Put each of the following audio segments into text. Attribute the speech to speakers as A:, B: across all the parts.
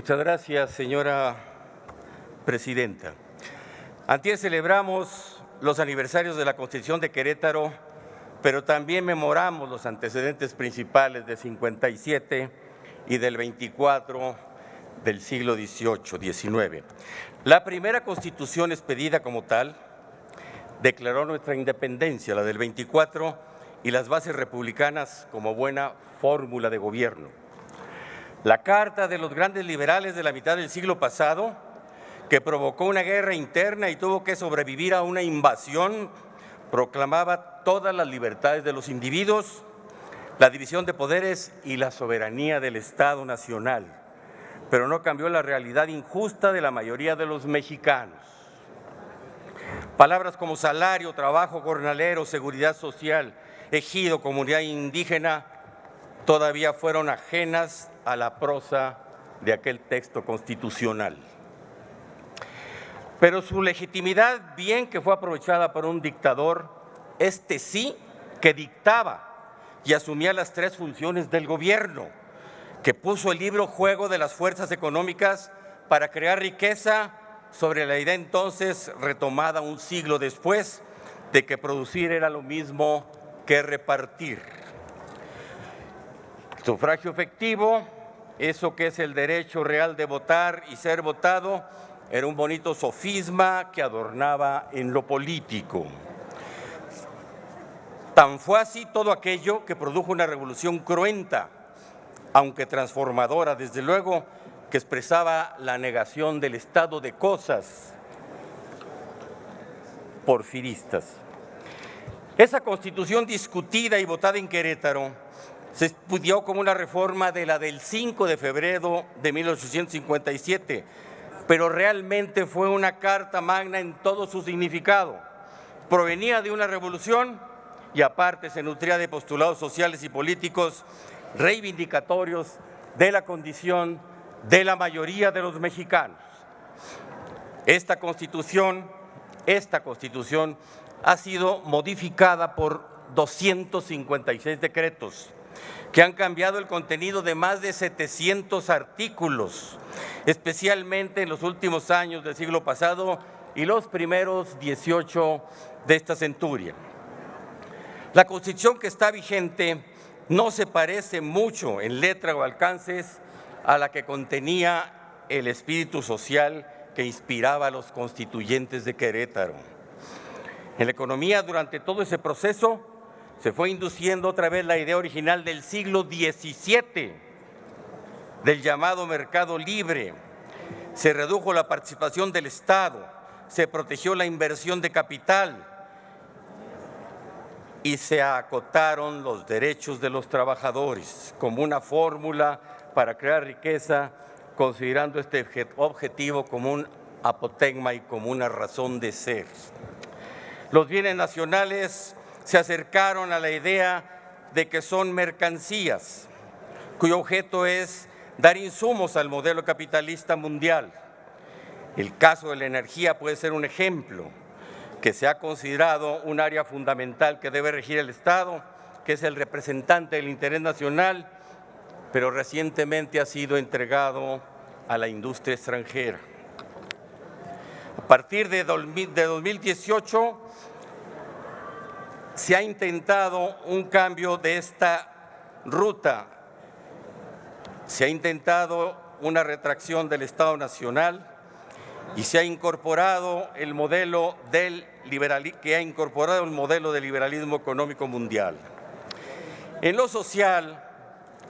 A: Muchas gracias, señora presidenta. Antier celebramos los aniversarios de la Constitución de Querétaro, pero también memoramos los antecedentes principales del 57 y del 24 del siglo XVIII-XIX. La primera Constitución expedida como tal declaró nuestra independencia, la del 24, y las bases republicanas como buena fórmula de gobierno. La Carta de los grandes liberales de la mitad del siglo pasado, que provocó una guerra interna y tuvo que sobrevivir a una invasión, proclamaba todas las libertades de los individuos, la división de poderes y la soberanía del Estado Nacional, pero no cambió la realidad injusta de la mayoría de los mexicanos. Palabras como salario, trabajo jornalero, seguridad social, ejido, comunidad indígena, todavía fueron ajenas a la prosa de aquel texto constitucional. Pero su legitimidad, bien que fue aprovechada por un dictador, este sí que dictaba y asumía las tres funciones del gobierno, que puso el libre juego de las fuerzas económicas para crear riqueza sobre la idea entonces retomada un siglo después de que producir era lo mismo que repartir. Sufragio efectivo, eso que es el derecho real de votar y ser votado, era un bonito sofisma que adornaba en lo político. Tan fue así todo aquello que produjo una revolución cruenta, aunque transformadora, desde luego, que expresaba la negación del estado de cosas porfiristas. Esa Constitución discutida y votada en Querétaro se estudió como una reforma de la del 5 de febrero de 1857, pero realmente fue una carta magna en todo su significado. Provenía de una revolución y aparte se nutría de postulados sociales y políticos reivindicatorios de la condición de la mayoría de los mexicanos. Esta Constitución ha sido modificada por 256 decretos que han cambiado el contenido de más de 700 artículos, especialmente en los últimos años del siglo pasado y los primeros 18 de esta centuria. La Constitución que está vigente no se parece mucho en letra o alcances a la que contenía el espíritu social que inspiraba a los constituyentes de Querétaro. En la economía, durante todo ese proceso, se fue induciendo otra vez la idea original del siglo XVII, del llamado mercado libre. Se redujo la participación del Estado, se protegió la inversión de capital y se acotaron los derechos de los trabajadores como una fórmula para crear riqueza, considerando este objetivo como un apotegma y como una razón de ser. Los bienes nacionales se acercaron a la idea de que son mercancías, cuyo objeto es dar insumos al modelo capitalista mundial. El caso de la energía puede ser un ejemplo, que se ha considerado un área fundamental que debe regir el Estado, que es el representante del interés nacional, pero recientemente ha sido entregado a la industria extranjera. A partir de 2018 se ha intentado un cambio de esta ruta, se ha intentado una retracción del Estado Nacional y se ha incorporado el modelo del liberalismo económico mundial. En lo social,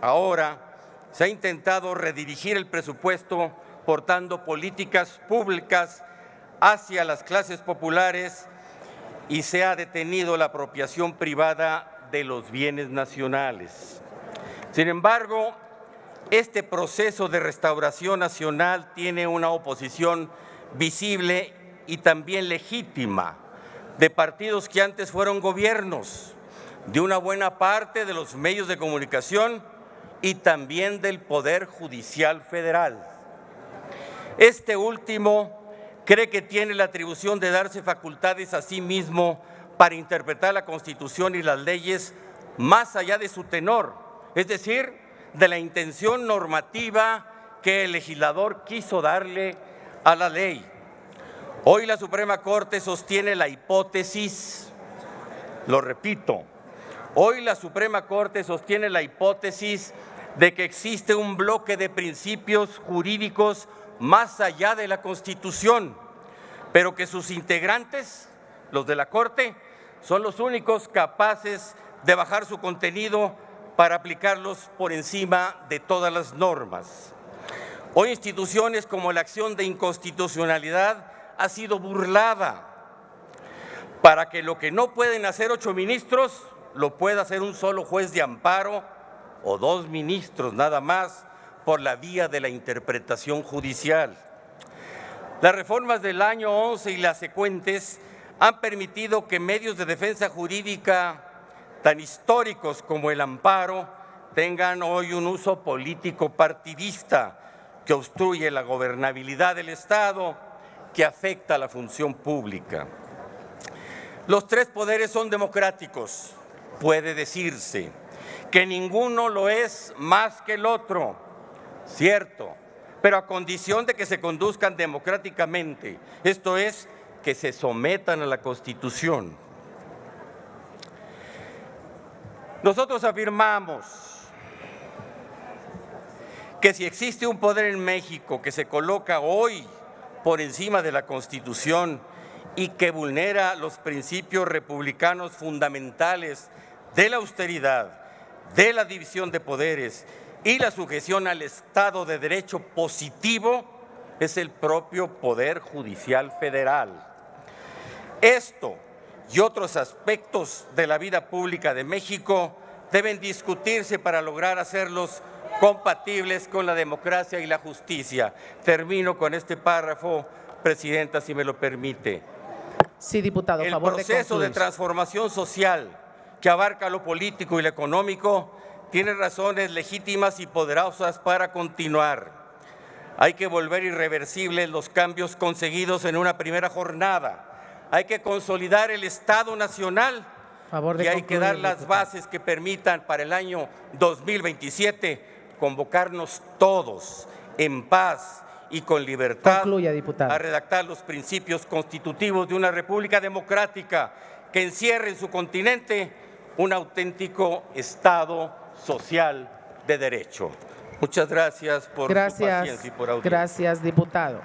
A: ahora se ha intentado redirigir el presupuesto portando políticas públicas hacia las clases populares y se ha detenido la apropiación privada de los bienes nacionales. Sin embargo, este proceso de restauración nacional tiene una oposición visible y también legítima de partidos que antes fueron gobiernos, de una buena parte de los medios de comunicación y también del Poder Judicial Federal. Este último cree que tiene la atribución de darse facultades a sí mismo para interpretar la Constitución y las leyes más allá de su tenor, es decir, de la intención normativa que el legislador quiso darle a la ley. Hoy la Suprema Corte sostiene la hipótesis, lo repito, hoy la Suprema Corte sostiene la hipótesis de que existe un bloque de principios jurídicos más allá de la Constitución, pero que sus integrantes, los de la Corte, son los únicos capaces de bajar su contenido para aplicarlos por encima de todas las normas. Hoy instituciones como la acción de inconstitucionalidad ha sido burlada para que lo que no pueden hacer 8 ministros lo pueda hacer un solo juez de amparo o 2 ministros nada más por la vía de la interpretación judicial. Las reformas del año 11 y las secuentes han permitido que medios de defensa jurídica tan históricos como el amparo tengan hoy un uso político partidista que obstruye la gobernabilidad del Estado, que afecta a la función pública. Los 3 poderes son democráticos, puede decirse, que ninguno lo es más que el otro, cierto, pero a condición de que se conduzcan democráticamente, esto es, que se sometan a la Constitución. Nosotros afirmamos que si existe un poder en México que se coloca hoy por encima de la Constitución y que vulnera los principios republicanos fundamentales de la austeridad, de la división de poderes y la sujeción al Estado de Derecho positivo, es el propio Poder Judicial Federal. Esto y otros aspectos de la vida pública de México deben discutirse para lograr hacerlos compatibles con la democracia y la justicia. Termino con este párrafo, Presidenta, si me lo permite.
B: Sí, diputado,
A: El
B: favor de
A: proceso de
B: concluir.
A: transformación social que abarca lo político y lo económico tiene razones legítimas y poderosas para continuar. Hay que volver irreversibles los cambios conseguidos en una primera jornada. Hay que consolidar el Estado Nacional y hay que dar las bases que permitan para el año 2027 convocarnos todos en paz y con libertad a redactar los principios constitutivos de una república democrática que encierre en su continente un auténtico Estado social de derecho. Muchas gracias por su paciencia y por audiencia.
B: Gracias, diputado.